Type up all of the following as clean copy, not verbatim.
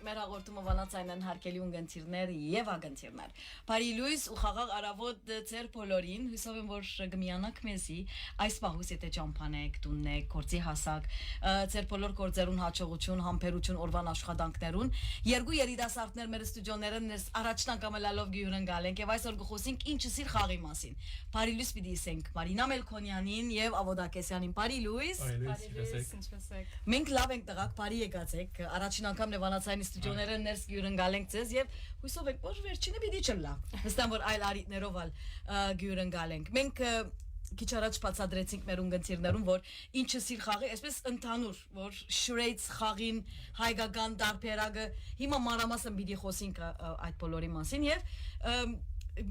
մեր հաղորդումը վանացային են հարկելի ունգընթիրներ եւ ագընթիրներ։ Բարի լույս ու խաղաղ արավոտ ձեր բոլորին, հույսով եմ, որ կմիանաք մեզի այս պահուս եթե ճամփանեք, տուննեք, գործի հասակ, ձեր բոլոր գործերուն հաջողություն, համբերություն օրվան աշխատանքներուն։ Երկու երիտասարդներ մեր ստուդիոներն առաջին անգամ լալով գյուրընկալ ենք եւ այսօր գխոսենք ինչը սիր խաղի մասին։ Բարի լույս պիտի ասենք Մարինա Մելքոնյանին եւ Ավոդակեսյանին։ Բարի լույս։ Մենք լավ ենք տղաք, բարի եկացեք։ Առաջին անգամ Նևանացային ստուդիոները ներս գյուրընկալ ենք ձեզ եւ հույսով ենք որ վերջինը պիտի չլա։ Վստահ որ այլ արիտներով գյուրընկալ ենք։ Մենք քիչ առաջ բացադրեցինք մեր ունգընթիրներուն որ ինչը սիր խաղի, այսպես ընդհանուր որ շրեյց խաղին հայկական դարբերակը հիմա մանրամասն պիտի խոսենք այդ բոլորի մասին եւ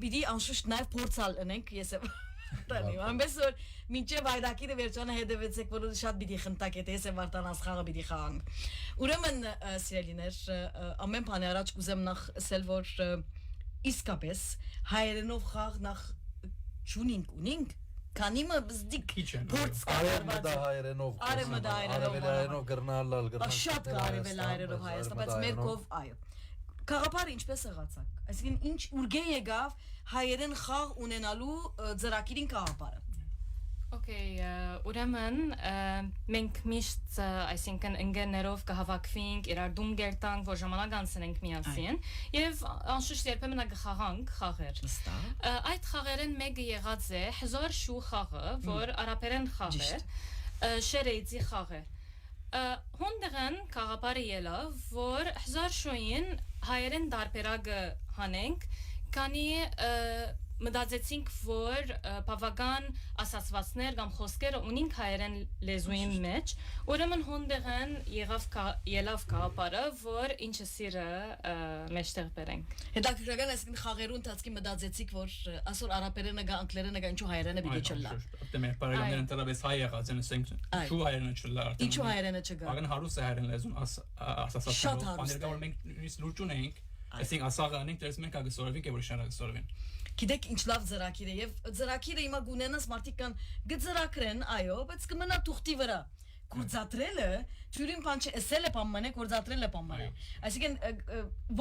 պիտի անշուշտ նաեւ փորձալ ունենք ես Տանի, ամենս որ մինչև այդակիրը վերջանը հետևեցեք, որ շատ պիտի խնդակ եթե ես եմ վարտանաս խաղը պիտի խաղանք։ Ուրեմն սիրելիներ, ամեն բանի առաջ կուզեմ նախ ասել, որ իսկապես հայերենով խաղ նախ ունինք, քանի մը բզդիկ փորձ արևմտա հայերենով գրնալալ շատ կարևել հայերենով հայաստան, բայց մեր կով այո Կաղապարը ինչպես եղացակ, այսինքն ինչ ուրգե եկավ հայերեն խաղ ունենալու ծրագիրին կաղապարը։ Okay, ուրեմն մենք միշտ այսինքն ընկերներով կհավաքվենք, իրար դում գերտանք, որ ժամանակ անցնենք միասին եւ անշուշտ երբեմն կխաղանք խաղեր։ Այդ խաղերեն մեկը եղած է հզոր շու խաղը, որ արաբերեն խաղ է, շերեյցի խաղ է։ Հոնդեղեն կաղապարը ելավ, որ հզար շոյին հայերեն դարբերակը հանենք, կանի մտածեցինք, որ բավական ասացվածներ կամ խոսքերը ունենք հայերեն լեզուին մեջ, ուրեմն հոնդեղեն ելավ կաղապարը, որ ինչը սիրը մեջտեղ բերենք։ Հետաքրքրական այսինքն խաղերու ընթացքի մտածեցիք, որ ասոր արաբերենը գա, անգլերենը գա, ինչու հայերենը պիտի չլա։ Մեր բարեկամներն դեռևս հայ եղած են, ասենք, ինչու հայերենը չլա։ Ինչու հայերենը չգա։ Ագն հարուստ է հայերեն լեզուն ասացածներով, բաներ կա որ մենք նույնիսկ լուրջ ունենք, այսինքն ասաղը անենք, դեռ մենք կգսորվենք եւ որ շարակը սորվեն։ Գիտեք ինչ լավ ծրագիր է եւ ծրագիրը հիմա գունենաս մարդիկ կան գծրակրեն, այո, բայց կմնա թուղթի վրա։ Կուրծատրելը, ճյուրին բան չեսել է բամանը, կուրծատրելը բամանը։ Այսինքն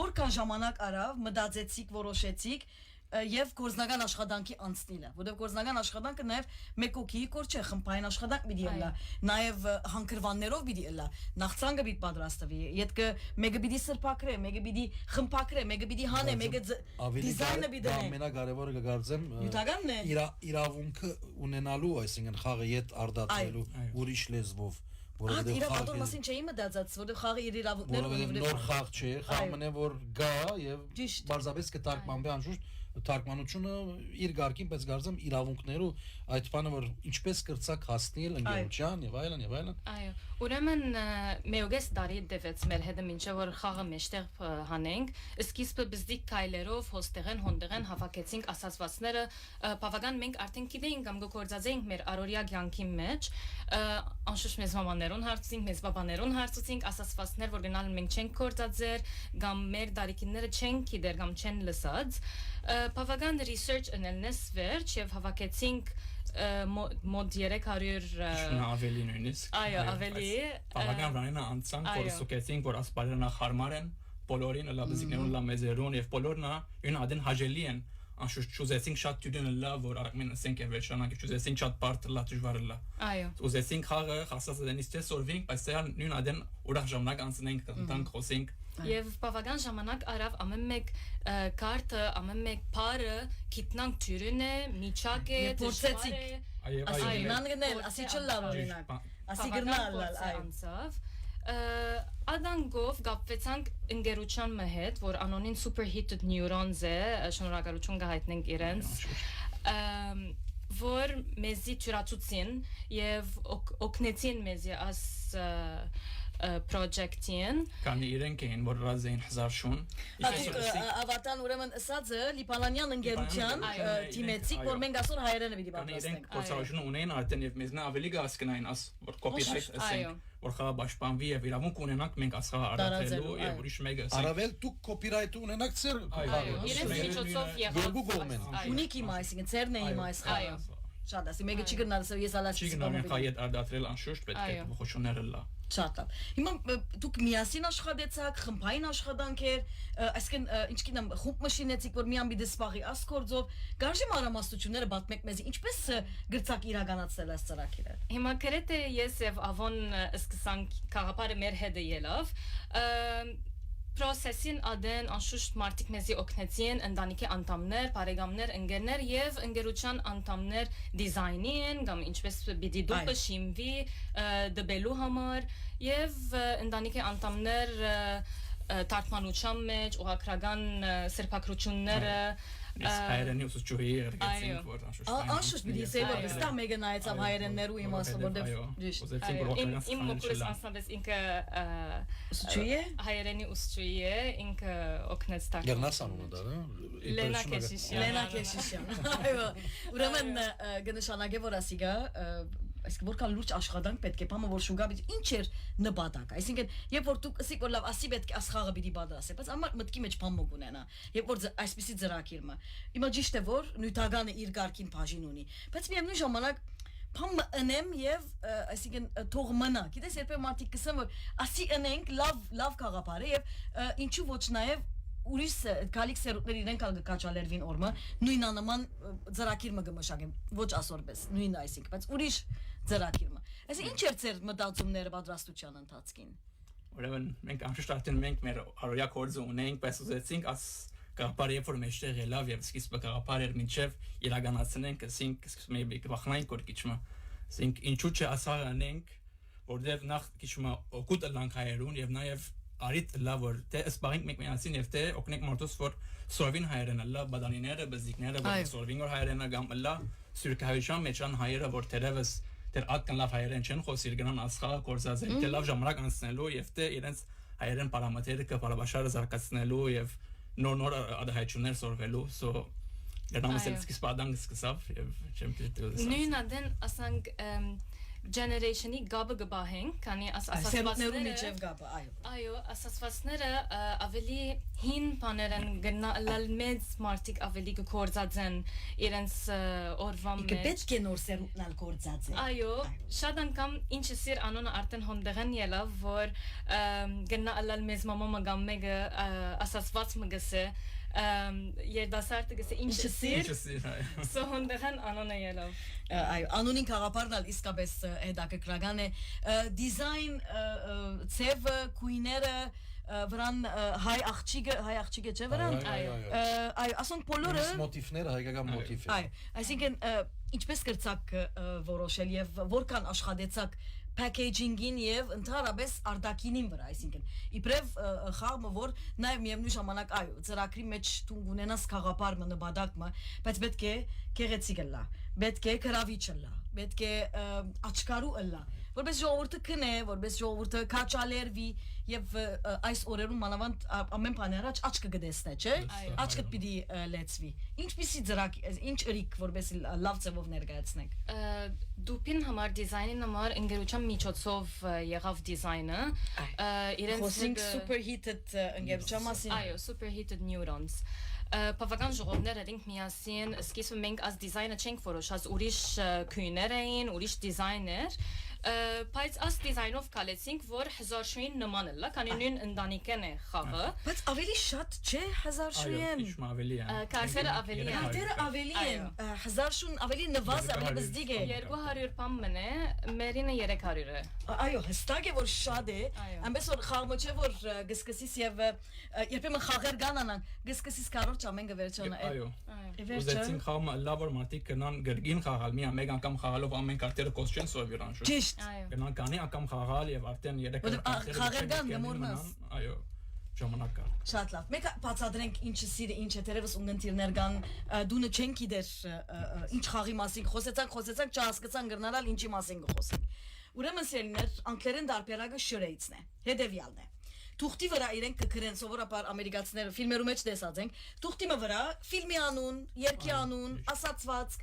որքան ժամանակ արավ, մտածեցիք, որոշեցիք եւ գործնական աշխատանքի անցնելը, որովհետեւ գործնական աշխատանքը նաեւ մեկոքի կոր չէ, խմբային աշխատանք պիտի ելա, նաեւ հանգրվաններով պիտի ելա, նախցանկը պիտի պատրաստվի, յետքը մեկը պիտի սրբակրե, մեկը պիտի խմբակրե, մեկը պիտի հանե, մեկը դիզայնը պիտի դնե։ Ամենակարևորը կգարձեմ Յուտականն է։ իրավունքը ունենալու, այսինքն խաղը յետ արդացնելու ուրիշ լեզվով որովհետեւ իրավատոր մասին չէի մտածած, որովհետեւ խաղը իր իրավունքները ունի նոր խաղ չէ, խաղն է որ գա եւ բարձրապես կտարկմանվի անշուշտ թարգմանությունը իր ղարքին, բայց գարձեմ իրավունքներու այդ բանը որ ինչպես կրծակ հասնել ընկերության եւ այլն եւ այլն։ Այո, ուրեմն մեյոգես դարի դեվեց մեր հետը մինչեւ որ խաղը մեջտեղ հանենք, սկիզբը բզդիկ քայլերով հոստեղեն հոնդեղեն հավաքեցինք ասացվածները, բավական մենք արդեն գիտեինք կամ գործածեինք մեր առօրյա կյանքի մեջ, անշուշտ մեզ մամաներուն հարցինք, մեզ բաբաներուն հարցուցինք ասացվածներ, որ գնալ մենք չենք գործածեր, կամ մեր դարիքինները չենք գիտեր կամ չեն լսած Բավական research անելնես վերջ եւ հավաքեցինք մոտ 300 ավելի նույնիսկ այո ավելի բավական վրանա անցանք որ սուկեցինք որ ասպարենա խարմար են բոլորին լաբզիկներուն լամեզերուն եւ բոլորն այն ադեն հաջելի են անշուշտ ճուզեցինք շատ դյուրին լավ որ արագմեն ասենք եւ վերջանանք ճուզեցինք շատ բարդ լա դժվար լա այո ուզեցինք խաղը հասած դենից թե սորվինք բայց սա նույն ադեն ուրախ ժամանակ անցնենք տանք խոսենք եւ բավական ժամանակ արավ ամեն մեկ կարտը ամեն մեկ բարը գիտնանք դյուրին է միջակ է փորձեցինք այո նանգնել ասի չլա օրինակ ասի գրնալ այո Ադանգով գապվեցանք ընկերության հետ, որ անոնին Superheated Neurons է, շնորհակալություն կհայտնենք իրենց, որ մեզի ճյուրացուցին եւ օգնեցին մեզի աս project-ին Կանի իրենք էին որ ռազ էին հզար շուն Ավատան ուրեմն ասածը Լիպալանյան ընկերության թիմեցիկ որ մենք ասոր հայերենը պիտի պատրաստենք Իրենք փորձառությունը ունեն արդեն եւ մեզ նա ավելի կհասկանային աս որ copyright ասենք որ խաղը պաշտպանվի եւ իրավունք ունենանք մենք աս խաղը արդարացելու եւ ուրիշ մեկը ասենք Արավել դուք copyright ունենաք ծեր իրենց միջոցով եղավ Ունիք իմ այսինքն ծերն է իմ այս խաղը Շատ ասի մեկը չի գնալ ես ալաս չի գնալ մենք հայտ արդարացրել անշուշտ պետք է փոխությունները լա Շատ լավ։ Հիմա դուք միասին աշխատեցաք, խմբային աշխատանքեր, այսինքն ինչ գիտեմ, խումբ մշինեցիք, որ միան պիտի սպաղի ասկորձով, գարժի մանրամասնությունները պատմեք մեզ, ինչպես գրծակ իրականացնել այս ծրագիրը։ Հիմա գրեթե ես եւ Ավոն սկսանք խաղապարը մեր հետը ելավ Պրոսեսին ադեն անշուշտ մարդիկ մեզի օգնեցին ընտանիքի անդամներ, բարեկամներ, ընկերներ եւ ընկերության անդամներ դիզայնին, կամ ինչպես պիտի դուպը շիմվի դբելու համար եւ ընտանիքի անդամներ թարգմանության մեջ ուղղակրական սրբակրությունները հայերենի ուսուցչուհի երգեցինք որ անշուշտ պիտի ասեի որ վստահ մեկը նայեցավ հայերեններու իմաստը որտեվ իմ մոկուլս անձնապես ինքը ուսուցչուհի է հայերենի ուսուցչուհի է ինքը օգնեց տակ Գերնաս անունը դա Լենա Քեշիշյան այո ուրեմն գնշանագե որ ասիգա այսինքն որքան լուրջ աշխատանք պետք է բամը որ շուգաբից ինչ էր նպատակ այսինքն երբ որ դուք ասիք որ լավ ասի պետք է ասխաղը պիտի բادرասե բայց ամառ մտքի մեջ բամ մոգունենա երբ որ այսպեսի ծրագիրը հիմա ճիշտ է որ նյութականը իր ղարքին բաժին ունի բայց միևնույն ժամանակ բամ ընեմ եւ այսինքն թող մնա գիտես երբ մարդիկ կսեն որ ասի ընենք լավ խաղապար է եւ ինչու ոչ նաեւ ուրիշ գալիք սերունդներ իրենք ալ կկաչալերվին օրմը նույնանման ծրագիր մը գմշակեն ոչ ասորպես նույն այսինքն բայց ուրիշ ծրագիր մը այսինքն ինչ էր ձեր մտածումները պատրաստության ընթացքին ուրեմն մենք անշուշտ արդեն մենք մեր արոյա կորձը ունենք պես ուզեցինք աս գաղապարը երբ որ մեջտեղ ելավ եւ սկիզբը գաղապարը էր մինչեւ իրականացնենք ասինք maybe կվախնային կորկիչը ասինք ինչու՞ չէ ասա անենք որտեղ նախ քիչը օգուտ լանք հայերուն եւ նաեւ արիտ լավ որ դե սպարինգ մեկ միասին եւ դե օգնենք մարդուս որ սորվին հայերենը լավ բադանիները բզիկները որ սորվին որ հայերենը գամ լավ սուրկայության մեջան հայերը որ դերևս դեր ակն լավ հայերեն չեն խոսիր գնան ասխաղ կորզածել դե լավ ժամանակ անցնելու եւ դե իրենց հայերեն պարամետրերը կբարաբաշարը զարգացնելու եւ նոր ադահայություններ սորվելու so գնամս սկսպադան սկսավ եւ չեմ դիտել նույն ադեն ասանք generation-ի գաբը գբահենք, քանի ասացվածները միջև գաբը, այո, ասացվածները ավելի հին բաներ են գնալ մեծ մարդիկ ավելի կգործածեն իրենց օրվա մեջ։ Պետք է նոր սերունդնալ գործածեն։ Այո, շատ անգամ ինչը սիր անոնը արդեն հոնդեղեն ելավ, որ գնալ մեծ մամամը կամ մեկը ասացված մգսե երդասարտը գսե ինչը սիր սո հոնդեղեն անոնը ելավ այո անոնին խաղապարնալ իսկապես հետաքրքրական է դիզայն ցևը քույները վրան հայ աղջիկը չէ վրան այո ասոնք բոլորը մոտիվները հայկական մոտիվ է այո այսինքն ինչպես կրծակ որոշել եւ որքան աշխատեցակ packaging-ին եւ ընդհանրապես արտակինին վրա, այսինքն իբրև խաղը որ նաեւ միևնույն ժամանակ այո, ծրագրի մեջ դու ունենաս խաղապարը նպատակը, բայց պետք է գեղեցիկ լա, պետք է գրավիչ լա, պետք է աչքարու լա, որպես ժողովուրդը քնե, որպես ժողովուրդը քաչալերվի եւ այս օրերում մանավանդ ամեն բան առաջ աչքը գտեսնե, չէ՞, աչքդ պիտի լեցվի։ Ինչպիսի ծրագիր, ինչ ըրիկ որպես լավ ձևով ներկայացնեք։ Դուպին համար դիզայնին համար ընկերության միջոցով եղավ դիզայնը իրենց superheated ընկերության մասին այո superheated neurons բավական ժողովներ էինք միասին սկիզբը մենք as դիզայնը չենք որոշած ուրիշ քույներ էին ուրիշ դիզայներ բայց as դիզայնով կալեցինք որ 1000 շույն նման է լա քանի նույն ընտանիքն է խաղը բայց ավելի շատ չէ 1000 շույն այո ավելի է կարծերը ավելի է կարծերը ավելի են 1000 շույն ավելի նվազ ավելի բզդիգ է 200 պամ մնե մերինը 300 է այո հստակ է որ շատ է այնպես որ խաղը չէ որ գսկսիս եւ երբեմն խաղեր գանանան գսկսիս կարոջ ամեն գվերջանը այո ուզեցին խաղը լավ որ մարդիկ կնան գրգին խաղալ մեկ անգամ խաղալով ամեն կարտերը կոստյեն սովիրանշ ճիշտ գնան կանի անգամ խաղալ եւ արդեն 3 խաղեր կան գմորնաս այո ժամանակ կա շատ լավ մեկ բացատրենք ինչը սիրը ինչ է դերևս ունգընտիրներ կան դունը չեն գիտեր ինչ խաղի մասին խոսեցանք չհասկացան գրնալալ ինչի մասին կխոսենք ուրեմն սերիներ անգլերեն դարբերակը շրեյցն է հետեւյալն է Թուղթի վրա իրենք կգրեն սովորաբար ամերիկացիները ֆիլմերու մեջ տեսած ենք թուղթի վրա ֆիլմի անուն, երկի անուն, ասացված,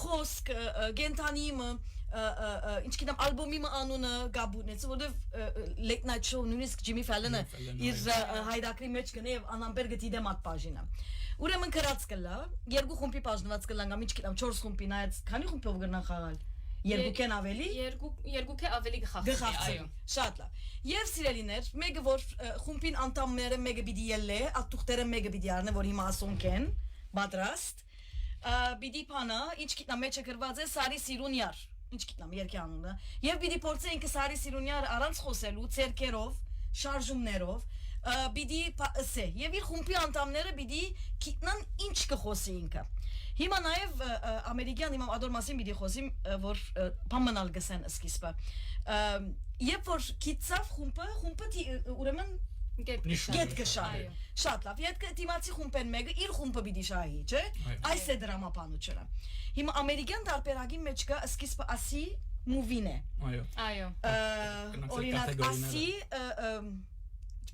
խոսք, գենթանիմը, ինչ գիտեմ ալբոմի անունը գաբունեց, որովհետև late night show նույնիսկ Ջիմի Ֆելլոնը իր հայդակրի մեջ գնե եւ անամբերգը դիդեմ at բաժինը։ Ուրեմն գրած կլա, երկու խումբի բաժնված կլան կամ ինչ գիտեմ 4 խումբի նայած, քանի խումբով գնան խաղալ։ Երկուքեն ավելի երկուքը ավելի գխախտի, այո։ Շատ լավ։ Եվ սիրելիներ, մեկը որ խումբին անդամները մեկը պիտի ելլե, ատուղտերը մեկը պիտի առնե, որ հիմա ասոնքեն, պատրաստ։ Պիտի փանա, ինչ գիտնա մեջը գրված է Սարի Սիրունյար, ինչ գիտնամ երկի անունը։ Եվ պիտի փորձե ինքը Սարի Սիրունյար առանց խոսելու, ցերկերով, շարժումներով, պիտի ասե։ Եվ իր խումբի անդամները պիտի գիտնան ինչ կխոսի ինքը։ Հիմա նաև ամերիկյան հիմա ադոր մասին պիտի խոսիմ, որ բամանալ գսեն սկիզբը։ Երբ որ գիծավ խումբը ուրեմն գետ կշահի։ Շատ լավ, եթե դիմացի խումբեն մեկը իր խումբը պիտի շահի, չէ՞։ Այս է դրամապանությունը։ Հիմա ամերիկյան տարբերակի մեջ կա սկիզբը ասի մուվին է։ Այո։ Օրինակ ասի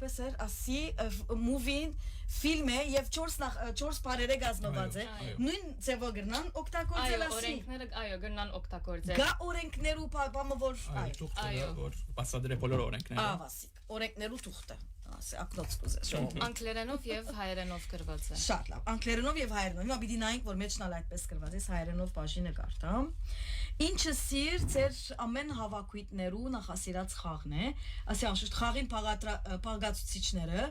ասի մուվին ֆիլմ է եւ 4 բարերը գազմված է նույն ձևով գրնան օգտագործել ասի օրենքները այո գրնան օգտագործել գա օրենքներու բամը որ այո որ բացադրե բոլոր օրենքները ավասիկ օրենքներու թուղթը ասի ակնոց կուզես անգլերենով եւ հայերենով գրված է շատ լավ անգլերենով եւ հայերենով հիմա պիտի նայենք որ մեջնալ այդպես գրված է հայերենով բաժինը կարդամ ինչը սիր ձեր ամեն հավաքույտներու նախասիրած խաղն է ասի անշուշտ խաղին փաղացուցիչները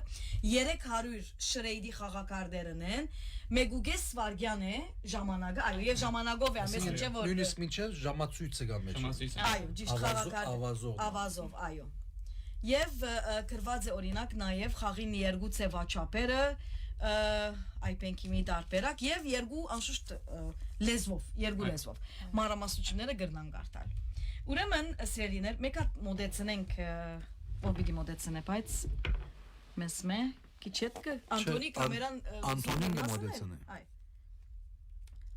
300 շրեյդի խաղակարդերն են մեգուգես վարգյան է ժամանակը այո եւ ժամանակով է ամեն ինչ որ նույնիսկ մինչեւ ժամացույցը գա մեջ այո ճիշտ խաղակարդ ավազով այո եւ գրված է օրինակ նաեւ խաղին երկու ցեվաչապերը այպենքի մի տարբերակ եւ երկու անշուշտ երկու լեզվով մանրամասնությունները գրնան կարդալ ուրեմն սերիներ մեկ հատ մոդեցնենք ով պիտի մոդեցնե բայց մեզ մե քիչետկը Անտոնի կամերան Անտոնին մոդեցնե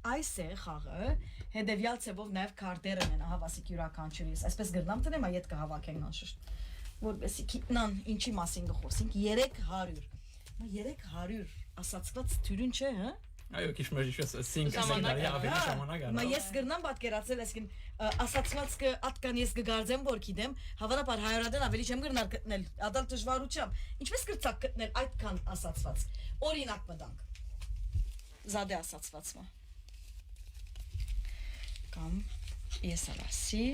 այս է խաղը հետեւյալ ցեվով նաեւ քարտերն են հավասիկ յուրաքանչյուրիս այսպես գրնամ տնեմ այդ կհավաքենք անշուշտ որպեսի գիտնան ինչի մասին գխոսենք 300 ասացված թյուրին չէ հա այո քիչ մեր իշես 5 սենարի ավելի ժամանակ մա ես գրնամ պատկերացել այսքին ասացված կը ատկան ես կգարձեմ որ գիտեմ հավանաբար հայրադեն ավելի չեմ գրնալ գտնել ադալ դժվարությամբ ինչպես կրծակ գտնել այդքան ասացված օրինակ մտանք զադե ասացվածը կամ ես ասի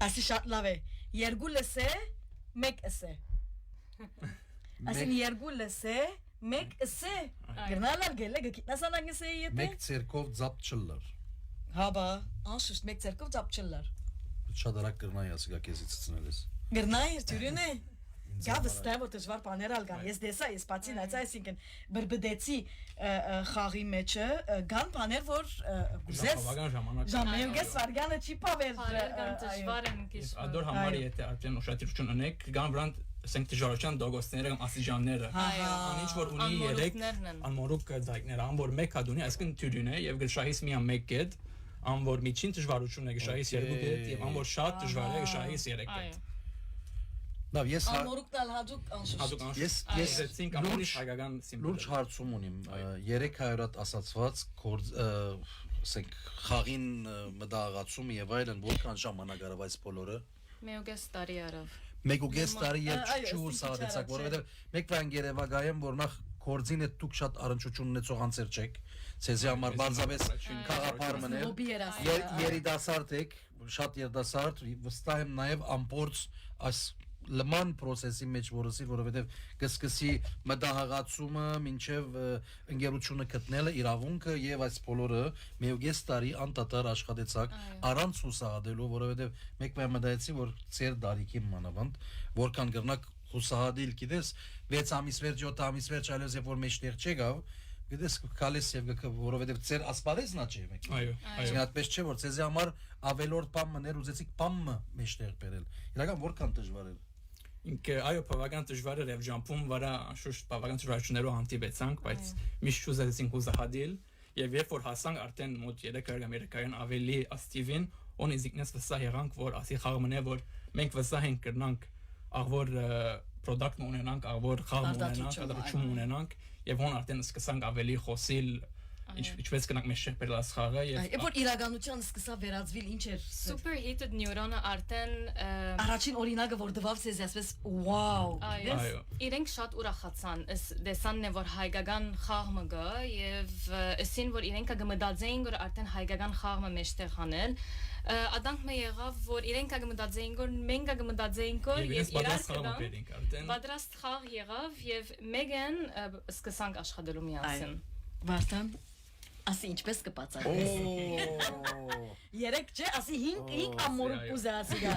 ասի շատ լավ է երկու լսե մեկ ասե ասին երկու լսե մեկ ասե գրնալար գելը գիտնասանակ ասե եթե մեկ ցերկով ծապ չլար հաբա անշուշտ մեկ ցերկով ծապ չլար շատ արագ գրնայի ասիկա քեզից ցցնելես գրնայի թյուրին է Գավը ստեվո դժվար բաներ ալգան ես դեսա ես բացի նայեցա այսինքն բրբդեցի խաղի մեջը գան բաներ որ գուզես ժամանակս վարգանը չի պավել դժվար են քիչ ադոր համարի եթե արդեն ուշադրություն ունեք գան վրան ասենք դժվարության դոգոստները կամ ասիջանները անիչ որ ունի 3 անմորուկ ձայքներ ան որ մեկ հատ ունի այսինքն թյուրին է եւ գշահիս միան մեկ կետ ան որ միջին դժվարություն է գշահիս 2 կետ եւ ան որ շատ դժվար է գշահիս 3 կետ Լավ, ես ամորուկտալ հաջուկ անշուշտ ես լուրջ հարցում ունիմ 300 ասացված ասենք խաղին մտահղացում եւ այլն որքան ժամանակ արավ այս բոլորը մեկ տարի արավ մեկ տարի եւ չու սադեցակ որովհետեւ մեկ բան Երևանայում որ նախ կորձին է դուք շատ առնչություն ունեցող անձեր չեք ցեզի համար բարձավես խաղապարմն է երիտասարդ եք շատ երիտասարդ վստահ եմ նաեւ ամբողջ այս լման process-ի մեջ որսի որովհետև կսկսի մտահղացումը մինչև ընկերությունը գտնելը իրավունքը եւ այս բոլորը մեկ տարի անտատար աշխատեցակ առանց հուսահատելու որովհետև մեկ բան մտածեցի որ ծեր դարիքի մանավանդ որքան գրնակ հուսահատիլ գիտես 6 ամիս վերջ 7 ամիս վերջ այլոց երբ որ մեջտեղ չեկավ գիտես կալես եւ որովհետեւ ծեր ասպարեզն է չէ մեկ այո այո այդպես չէ որ ցեզի համար ավելորդ բան մներ ուզեցիք բամը մեջտեղ բերել իրական որքան դժվար է ինքը այո բավական դժվար է եւ ջամփում վրա շուշտ բավական դժվարություններով հանդիպեցանք բայց միշտ ուզեցինք ուզահատել եւ երբ որ հասանք արդեն մոտ 300 ամերիկայական ավելի աստիվին օնիզիկնես վստահ եղանք որ ասի խաղմն է որ մենք վստահ ենք կրնանք աղվոր product ունենանք աղվոր խաղ ունենանք ադրություն ունենանք եւ ոնց արդեն սկսանք ավելի խոսիլ ինչպես կնանք մեզ շփել ասխաղը Եվ որ իրականության սկսա վերածվել ինչ էր Super heated neuron-ը արդեն Առաջին օրինակը որ դվավ ցեզ ասես վաու այո իրենք շատ ուրախացան դեսանն է որ հայկական խաղը գա եւ ասին որ իրենք կմտածեին որ արդեն հայկական խաղը մեջտեղ անել Ադանք մը եղավ որ իրենք կմտածեին որ մենք կմտածեինք որ եւ իրար կդան պատրաստ խաղ եղավ եւ մեգան սկսանք աշխատելու միասին Վարդան Ասի ինչպես կպացարկես Երեք չէ, ասի հինք ամորը կուզե ասի գա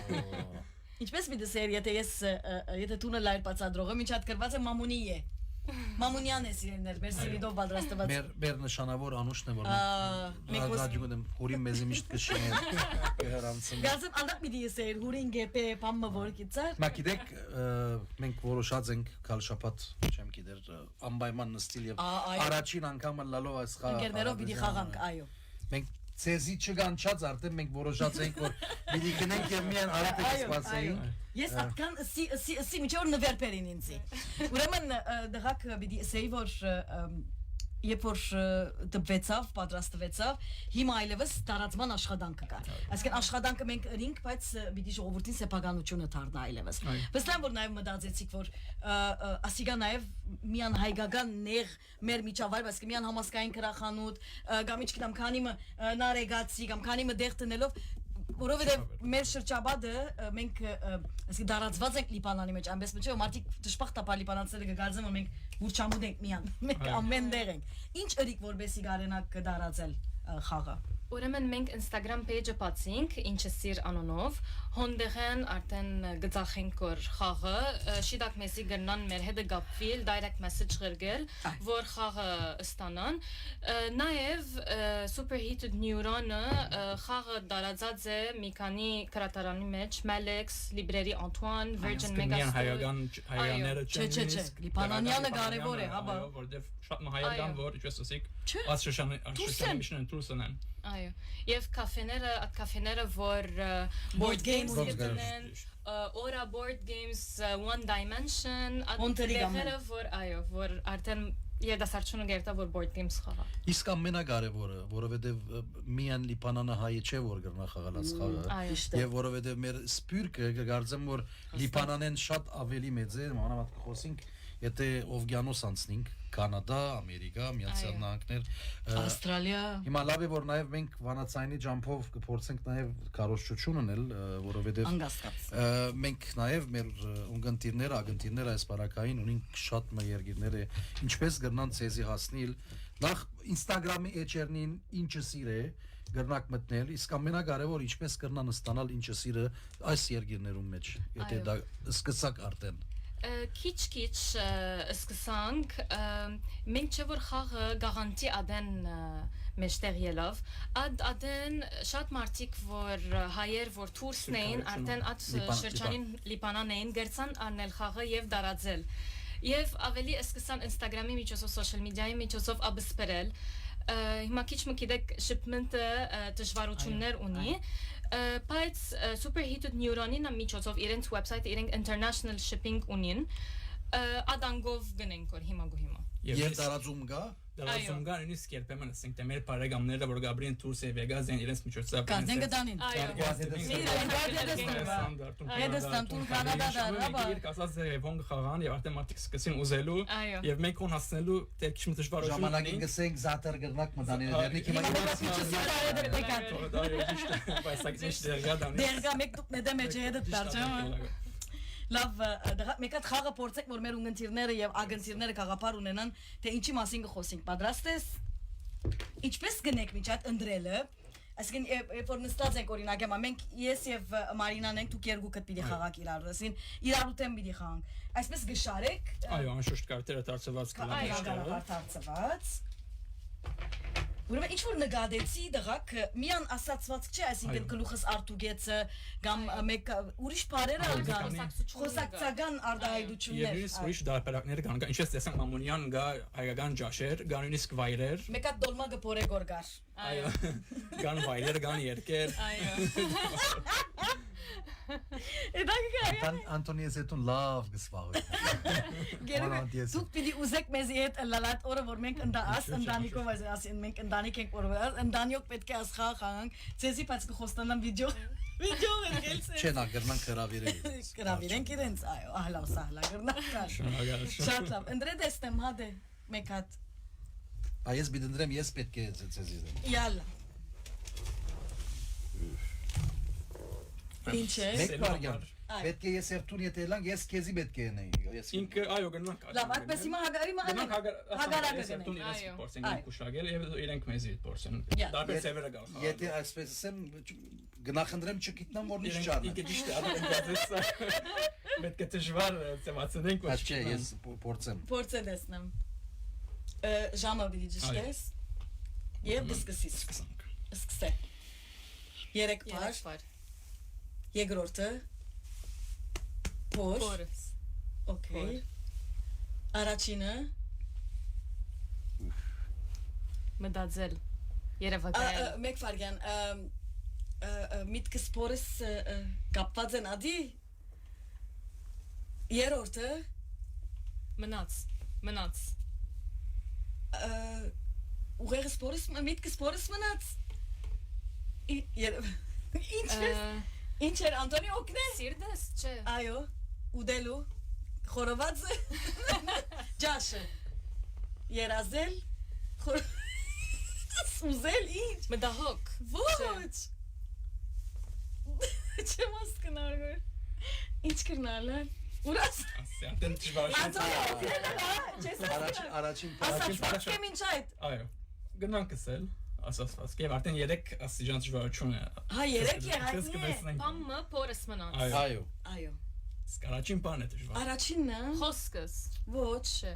Ինչպես մի դսեր, եթե տունը լայր պացադրողը, մինչ հատ կրված է մամունի է Մամունյան է սիրելներ, մեր սիրիդով բադրաստված Մեր նշանավոր անուշն է, որ ռադիոգում եմ հուրին մեզի միշտ կշին է Գազım անդակ մի դիեսեր, հուրին գեպե, պամը որ կիծար Մա գիտեք, մենք որոշած ենք կալ շապատ, չեմ գիտեր, անպայման նստիլ եւ առաջին անգամը լալով այս խաղ Ընկերներով պիտի խաղանք, այո Մենք ցեզի չգանչած արդեն մենք որոշած ենք որ պիտի գնենք եւ միան արդեն կսպասեինք Ես ատկան սի միջոր նվերբերին ինձի Ուրեմն դղակ պիտի ասեի որ Երբ որ դպվեցավ, պատրաստվեցավ, հիմա այլևս տարածման աշխատանքը կա։ Այսինքն աշխատանքը մենք ըրինք, բայց պիտի ժողովրդին սեփականությունը դառնա այլևս։ Վստահ եմ որ նաև մտածեցիք որ ասիգա նաև միան հայկական նեղ մեր միջավայր, այսինքն միան համասկային քրախանութ, կամ իչքնամ քանիմը նարեգացի, կամ քանիմը դեղ տնելով որովհետև մեր շրջաբադը մենք այսինքն դարածված ենք լիբանանի մեջ այնպես չէ որ մարդիկ դժբախտաբար լիբանանցիները գարձում են մենք ուրճամուտ ենք միան մենք ամեն դեղ ենք ինչ ըրիք որբեսի գարենակ դարածել խաղը Ուրեմն մենք Instagram page-ը բացինք, ինչը սիր անոնով, հոնդեղեն արդեն գծախենք որ խաղը, շիդակ մեսի գնան մեր հետը գապվիլ, direct message գրգել, որ խաղը ստանան, նաև super heated neuron-ը խաղը դարածած է մի քանի կրատարանի մեջ, Malex, Librairie Antoine, Virgin Megastore, հայաները Չէ, լիբանանյանը կարևոր է, հաբա որտեվ շատ հայական որ ինչպես ասիկ, ասշանի դուրսն են Այո, եւ կաֆեները որ board games գտնեն, Aura board games, One Dimension, Onterigam որ այո, որ արդեն երդասարչությունը գերտա որ board games խաղա։ Իսկ ամենակարևորը, որովհետև միան լիբանանը հայը չէ որ գրնա խաղալած խաղը, եւ որովհետև մեր սպյուրքը կգարձեմ որ լիբանանեն շատ ավելի մեծ է, մանավանդ կխոսենք Եթե օվկիանոս անցնենք, Կանադա, Ամերիկա, Միացյալ Նահանգներ, Ավստրալիա Հիմա լավ է որ նաև մենք վանացայինի ջամփով կփորձենք նաև կարողություն ունել, որովհետև մենք նաև մեր ունգընտիրները, ագընտիրները այս բարակային ունենք շատ մը երկիրներ է, ինչպես գրնան ցեզի հասնել, նախ Instagram-ի էջերնին ինչը սիր է գրնակ մտնել, իսկ ամենակարևոր ինչպես կրնան ստանալ ինչը սիրը այս երկիրներում մեջ, եթե դա սկսակ արդեն Քիչ սկսանք մենք չէ որ խաղը գաղանտի ադեն մեջտեղ ելավ ադեն շատ մարդիկ որ հայեր որ դուրսն էին արդեն այդ շրջանին լիբանան էին գերցան առնել խաղը եւ դարածել եւ ավելի սկսան Instagram-ի միջոցով social media-ի միջոցով աբսպերել հիմա քիչ մը գիտեք shipment-ը դժվարություններ ունի բայց super heated neuron-ին միջոցով իրենց website-ը իրենք international shipping ունին ադանգով գնենք որ հիմա Եվ դարածում գա Դարածում գա նույնիսկ երբեմն ասենք թե մեր բարեկամները որ Գաբրիեն Տուրս եւ Վեգաս են իրենց միջոցով Կազեն գտանին Եդստան տուն Կանադա դարաբա Իրք ասած է ոնք խաղան եւ արդեն մարդիկ սկսեցին ուզելու եւ մենք ուն հասնելու դեր քիչ մը դժվարություն ժամանակին գսենք զատեր գրնակ մտանին դերնիկ հիմա Դերգա մեկ դուք նեդե մեջ հետը դարձում Լավ, մեկ հատ խաղը փորձեք որ մեր ունգընտիրները եւ ագընտիրները գաղափար ունենան թե ինչի մասին կխոսենք պատրաստ ես ինչպես գնեք միջ այդ ընդրելը այսինքն երբ որ նստած ենք օրինակ հիմա մենք ես եւ Մարինան ենք դուք երկուքդ պիտի խաղաք իրար ասին իրարութեն պիտի խաղանք այսպես գշարեք այո անշուշտ կարտերը դարձված դարձված Ուրեմն ինչ որ նկատեցի դղակ միան ասացված չէ, այսինքն գլուխս արտուգեցը կամ մեկ ուրիշ բարերը կան, խոսակցական արտահայտություններ։ Եվ ուրիշ դարբերակներ կան, ինչպես տեսանք մամունյան գա հայկական ջաշեր, կան նույնիսկ վայրեր։ Մեկ հատ դոլմա գորեգոր գար։ Այո։ Կան վայրեր, կան երկեր։ Այո։ Դա Անտոնի Զետուն լավ գսվաղ։ Գերեմ դուք պիտի ուզեք մեզի հետ լալատ օրը որ մենք ընդաս ընդանիկով ասեն մենք ընդանիք ենք օրը ընդանիոք պետք է ասխաղանք ցեզի բայց կխոստանան վիդեո ընկելս Չեն ագրնան կրավիրեն։ կրավիրենք իրենց այո ահլա սահլա գրնական շատ լավ ընդրե դեստեմ հադե մեկ հատ Այս բիդնդրեմ ես պետք է ցեզի դեմ։ Յալա Ինչ է Մեկ բարգան պետք է ես երթուն ետելան ես քեզի պետք է նեի ես ինքը այո գնանք Լավ այդպես հիմա հագարակը Սերտուն իրենց փորձեն կուշագել եւ իրենք մեզի փորձեն դարբեր սերվերը գալ Եթե այսպես ասեմ գնախնդրեմ չգիտնամ որ ինչ չառնեմ Ինքը ճիշտ է ադենգածեսա պետք է դժվար ծավացնենք ոչ չէ ես փորձեմ Փորձեն դեսնեմ Ժամը բիդի ճշտես Եվ դսկսիս Սկսե Երեք պար Երկրորդը Փոր Okay Առաջինը Մտածել Երևակայել Մեկ ֆարգան միտքս փորս կապված են ադի Երրորդը մնաց ուղեղս փորս միտքս փորս մնաց Ինչ էր Անտոնի օգնե Սիրտս չէ Այո ուդելու խորովածը ջաշը երազել ուզել ինչ մտահոգ ոչ չեմ հասկնալ ինչ կրնալան ուրաս ասեն դժվար Անտոնի օգնել Առաջին ասած կեմ ինչ այդ այո գնանք ասել ասացված կեվ արդեն 3 ասիջան դժվարություն է հա 3 է հայտնի Պամը փորս մնաց Այո Այո Սկարաչին բան է դժվար Առաջինն է Խոսքս ոչ չէ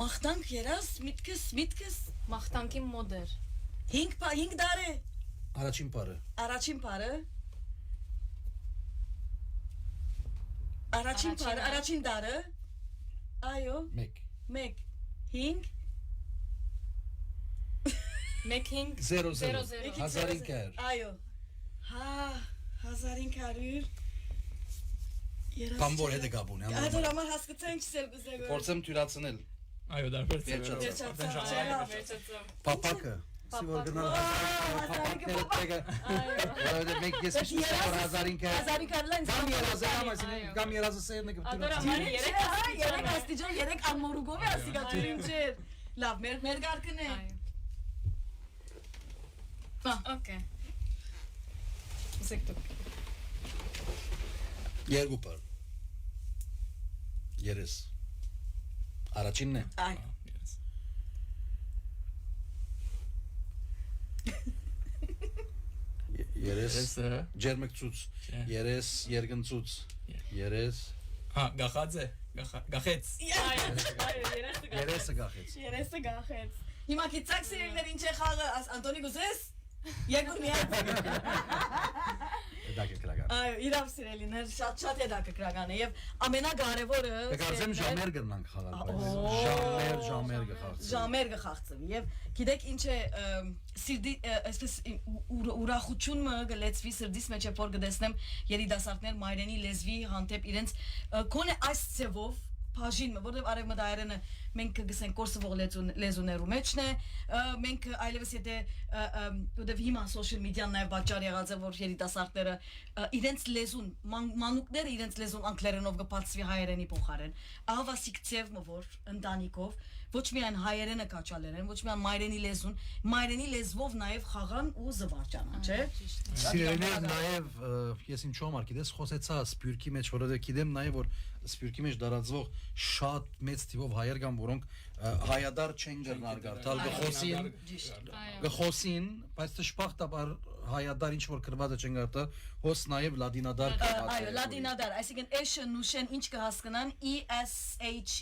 Մախտանք երաս միտքս Մախտանքի մոդեր 5 դար է Առաջին պարը Առաջին դարը Այո 1 5 Մեկ 0 0 1500 Այո Հա 1500 Պամբոր հետ է գաբուն Այդոր համար հասկացանք չսել Փորձեմ թյուրացնել այո դարբեր Վերջացավ Պապակը Սիվոր գնալ Պապակները տեգը Այո Մենք ես միշտ 1500 Գամ երազը սերն է Ադոր կպտուրացնել համար 3 աստիճան 3 ամորուգով է ասիկա թյուրին չէր Լավ մեր գարկն է Okay Երկու պար Երես Առաջինն է Այո Երես ջերմեք ծուց Երես երգնծուց Երես գախած է գախեց Երեսը գախեց Երեսը գախեց Հիմա գիտակ սիրելներ ինչ է խաղը Անտոնի գուզես Երկու միած Դակ է կրական Այո իրավ սիրելիներ շատ է դակը կրականը եւ ամենակարևորը Կգարձեմ ժամեր գնանք խաղալ Ժամեր գխաղցել Ժամեր գխաղցել եւ գիտեք ինչ է սիրդի այսպես ուրախությունը գլեցվի սրդիս մեջ որ գտեսնեմ երիտասարդներ մայրենի լեզվի հանդեպ իրենց կոնե այս ծևով բաժինը որովհետև արևմտայերենը մենք կգսենք կորսվող լեզուներու մեջն է մենք այլևս եթե որովհետև հիմա սոցիալ մեդիան նաև պատճառ եղած է որ երիտասարդները իրենց լեզուն մանուկները իրենց լեզուն անգլերենով կբացվի հայերենի փոխարեն ահավասիկ ծևը որ ընտանիքով ոչ միայն հայերենը կաչալերեն ոչ միայն մայրենի լեզվով նաև խաղան ու զվարճանան չէ Սիրելիներ նաև ես ինչու համար գիտես խոսեցա սպյուրքի մեջ որովհետև գիտեմ նաև որ սպյուրքի մեջ դարածվող շատ մեծ թիվով հայեր կան որոնք հայադար չեն գրնալ գարտալ գխոսին բայց դժբախտաբար հայադար ինչ որ գրված է չեն գարտա հոս նաև լադինադար այո լադինադար այսինքն էշը նուշեն ինչ կհասկանան ESH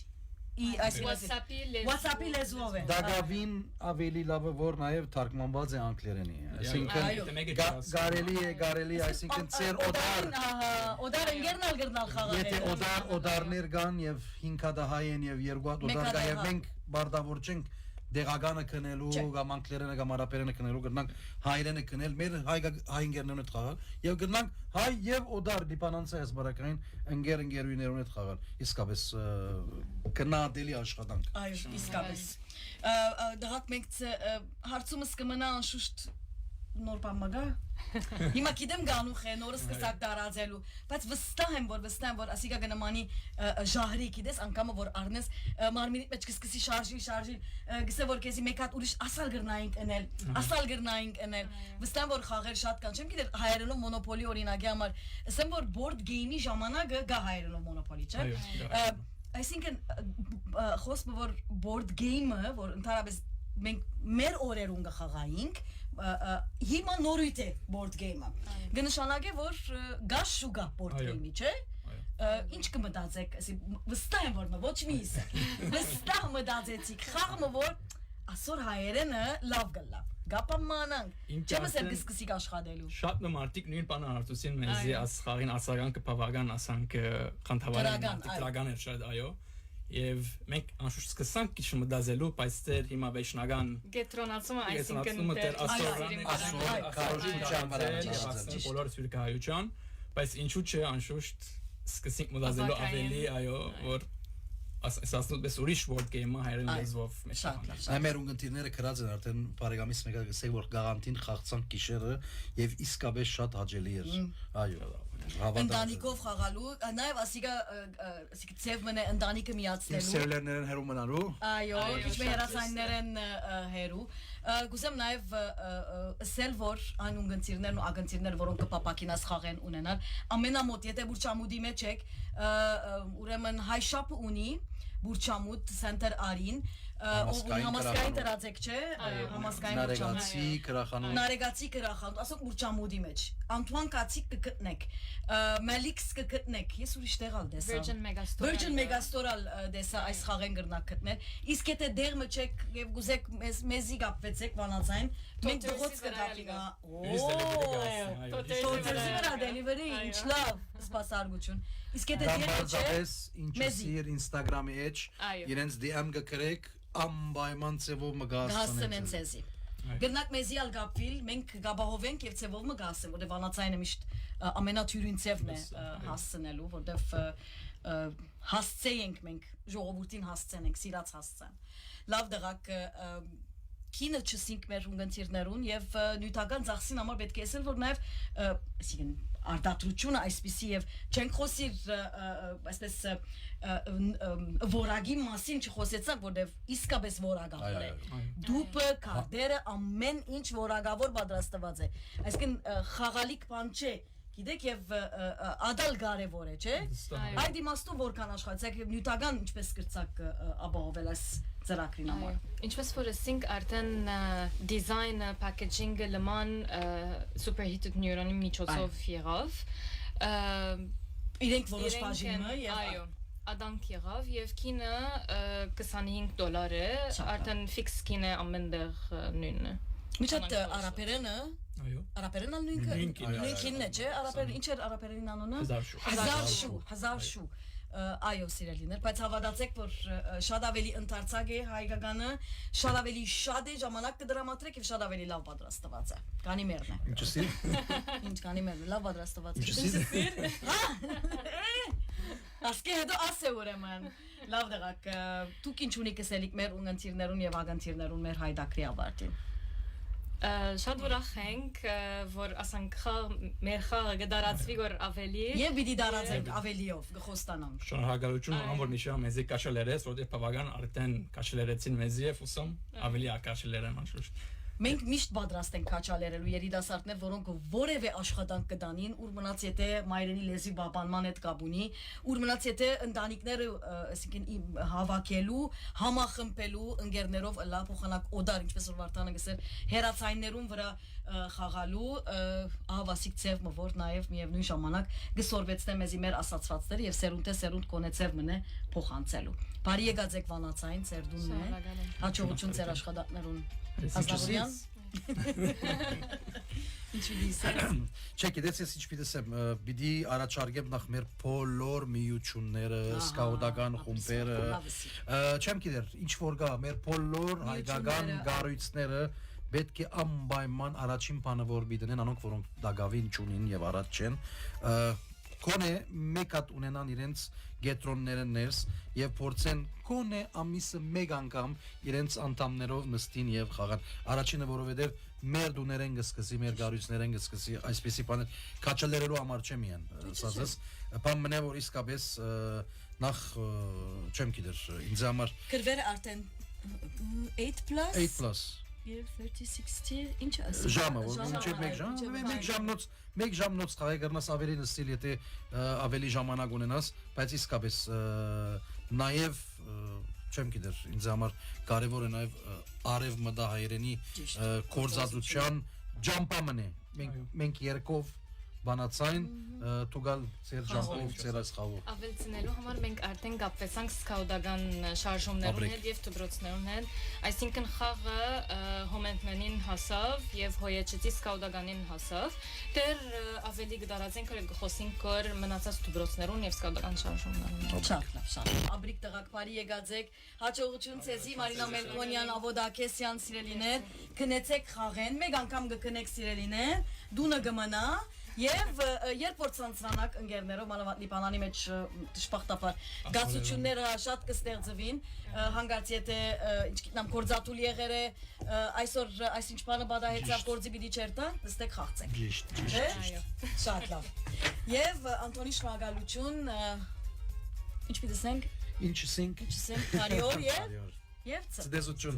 WhatsApp-ի լեզվով է Դագավին ավելի լավը որ նաև թարգմանված է անգլերենի այսինքն գարելի այսինքն ծեր օդար ընկերնալ գրնալ խաղալ եթե օդարներ կան եւ 5 հատ հայ են եւ 2 հատ օդար կա եւ մենք բարդավոր չենք դեղագանը քնելու, կամ անգլերենը կամ արաբերենը քնելու, գտնանք հայերենը քնել, մեր հայ-ընկերներն հետ խաղալ, եւ գտնանք հայ եւ օդար դիպանանցը հսբարակային ընկերուներուն հետ խաղալ։ Իսկապես կնադելի աշխատանք։ Այո, իսկապես։ Դրանք մենք հարցումս կմնա անշուշտ նոր բան մգա։ Հիմա գիտեմ գանուխ է նորը սկսակ դարածելու, բայց վստահ եմ որ ասիկա գնամանի ժահրի գիտես անգամը որ առնես մարմինի մեջ կսկսի շարժի գսե որ քեզի մեկ հատ ուրիշ ասալ գրնային կնել վստահ եմ որ խաղեր շատ կան չեմ գիտեր հայերենով մոնոպոլի օրինակի համար ասեմ որ board game-ի ժամանակը գա հայերենով մոնոպոլի չէ այսինքն խոսքը որ board game-ը որ ընդհանրապես մենք մեր օրերուն կխաղայինք հիմա նորույթ է board game-ը կնշանակե որ գաշ շուգա board game-ի չէ ինչ կմտածեք վստահ եմ որ ոչ մի իսը վստահ մտածեցիք խաղը որ ասոր հայերենը լավ գլա գապամանանք չեմ ասել կսկսիկ աշխատելու շատ մարդիկ նույն բանը հարցուցին մեզի աս խաղին ասական կփավական ասանք խանդավարան տիտրական էր շատ այո Եվ մենք անշուշտ սկսանք քիչ մտածելու, բայց դեռ հիմա վերջնական գետրոնացումը այսինքն դեռ ասորան բոլոր սուրկայության, բայց ինչու՞ չէ անշուշտ սկսենք մտածելու ավելի, այո, որ ասածնոց բես ուրիշ word game-ը հայերեն լեզվով մեջ։ Մեր ունգընտիրները գրած են արդեն բարեկամիս մեկը գսե որ գաղանտին խաղցան գիշերը եւ իսկապես շատ հաճելի էր։ Այո։ Ընտանիքով խաղալու, նաև ասիկա ձև մնե ընտանիքը միացնելու Սերլերներն հերու մնալու Այո, քիչ մե հերացաններն հերու Գուցեմ նաև ասել որ այն ունգընտիրներն ու ագընտիրները որոնք կպապակինաս խաղեն ունենալ ամենամոտ եթե Բուրչամուդի մեջ եք ուրեմն հայ շապը ունի Բուրչամուդ Center Արին համասկային դրածեք չէ համասկային Նարեգացի գրախանութ Նարեգացի գրախանութ ասոք Բուրչամուդի մեջ Անտուան Կացի կգտնեք Մելիքս կգտնեք ես ուրիշ տեղալ դեսա Virgin Megastore-ալ դեսա այս խաղեն գրնակ գտնել իսկ եթե դեղը չեք եւ գուզեք մեզի գապվեցեք վանացային մենք դողոց կգապինա delivery ինչ լավ սպասարկություն իսկ եթե դեղը չէ ինչսիր Instagram-ի էջ իրենց DM գկրեք ամբայման ծևով մգասցնեն ցեզի Գնանք մեզի ալ գապվիլ մենք գաբահովենք եւ ծևով մգասեն որտեվ վանացայինը միշտ ամենաթյուրին ծևն է հասցնելու որտեվ հասցեինք մենք ժողովրդին հասցենենք սիրած հասցեն լավ դղակ քինը չսինք մեր ունգընտիրներուն եւ նյութական ծախսին համար պետք է ասել որ նաեւ այսինքն արտադրությունը այսպեսի եւ չենք խոսիր այսպես որագի մասին չխոսեցանք որտեվ իսկապես որագավոր է դուպը քարտերը ամեն ինչ որագավոր պատրաստված է այսինքն խաղալիք բան չէ գիտեք եւ ադալ կարեւոր է չէ այդ իմաստով որքան աշխատեցեք եւ նյութական ինչպես կրծակ ապահովել այս ծրագրին համար ինչպես որ ասենք արդեն դիզայնը packaging-ը լման superheated neuron-ի միջոցով եղավ իրենք որոշ բաժինը եւ այո Adank եղավ եւ քինը $25 է արդեն fix քինը ամենտեղ նույնն է Միջատ արաբերենը Այո Արաբերենը նույնքինն է չէ արաբերեն ինչ էր արաբերենի անունը Հազար շու Այո սիրելիներ բայց հավատացեք որ շատ ավելի ընդարձակ է հայկականը շատ ավելի շատ է ժամանակ կդրամատրեք եւ շատ ավելի լավ պատրաստված է կանի մերն է Ինչսի Ինչ կանի մերն է լավ պատրաստված է Ասկե հետո ասե ուրեմն լավ դղակ դուք ինչ ունիք ասելիք մեր ունգընտիրներուն եւ ագընտիրներուն մեր հայդակրի ավարտին Շատ ուրախ ենք, որ ասենք մեր խաղը գդարացվի որ ավելի Եվ պիտի դարացենք ավելիով գխոստանանք Շնորհակալություն որ նշա մեզի կաշելերես, որտեղ բավական արդեն կաշելերեցին մեզի եւ ուսում ավելի ակաշելերեն անշուշտ Մենք միշտ պատրաստ ենք քաչալերելու երիտասարդներ, որոնք որևէ աշխատանք կդանին, ուր մնաց եթե մայրենի լեզվի բաբանման հետ կապ ունի, ուր մնաց եթե ընտանիքները, այսինքն հավաքելու, համախմբելու ընկերներով լա փոխանակ օդար, ինչպես որ Վարդանը գսեր, հերացայիններուն վրա խաղալու, ահավասիկ ծևը, որ նաև միևնույն ժամանակ գսորվեցնե մեզի մեր ասացվածները եւ սերունդ կոնեցև մնե փոխանցելու։ Բարի եկած եք վանացային ծերդունն է, հաջողություն ծեր աշխատանքներուն Ազնավուրյան Ինչու դիսես։ Չէ, գիտես ես ինչպես եմ, պիտի առաջարկեմ նախ մեր բոլոր միությունները, սկաուտական խումբերը, չեմ գիտեր, ինչ որ գա, մեր բոլոր հայկական գառույցները պետք է անպայման առաջին բանը որ բիդնեն, անոնք որոնք դակավին չունին եւ առաջ չեն, կոնե մեկ հատ ունենան իրենց գետրոնները ներս եւ փորձեն կոնե ամիսը մեկ անգամ իրենց անդամներով նստին եւ խաղան։ Առաջինը որովհետեւ մեր դուներեն գսկսի, մեր գառույցներեն գսկսի, այսպեսի բաներ քաչալերելու համար չեմ իան, ասածս, բան մնա որ իսկապես նախ չեմ գիտեր, ինձ համար Գրվեր արդեն 8+. Եվ 30-60 ինչ ասի։ Ժամը, որ մինչև մեկ ժամնոց խաղի կրնաս ավելի նստիլ, եթե ավելի ժամանակ ունենաս, բայց իսկապես նաև չեմ գիտեր, ինձ համար կարևոր է նաև արև մտահայերենի կորզածության ջամպամն է, մենք երկով բանացային տուգալ ծեր ջամպով ծեր այս խաղով Ավելցնելու համար մենք արդեն կապվեցանք սկաուտական շարժումներուն հետ եւ դպրոցներուն հետ, այսինքն խաղը հոմենտներին հասավ եւ հոյեչեցի սկաուտականին հասավ, դեռ ավելի կդարածենք որ խոսենք կոր մնացած դպրոցներուն եւ սկաուտական շարժումներուն։ Շատ լավ։ Աբրիկ տղակարի եկածեք, հաջողություն ցեզի Մարինա Մելքոնյան, Ավոդ Ակեսյան սիրելիներ, գնացեք խաղեն, մեկ անգամ կգնեք սիրելիներ, դունը կմնա Եվ երբ որ ցանցրանակ ընկերներով մանավանդ Լիբանանի մեջ դժբախտաբար գացությունները շատ կստեղծվին հանգարց եթե ինչ գիտնամ կորզատուլ եղեր է այսօր այսինչ բանը բադահեցավ կորզի պիտի չերտա նստեք խաղցենք ճիշտ շատ լավ եւ Անտոնի շնորհակալություն ինչ պիտեսենք ինչ ասենք բարի օր եւ ծդեսություն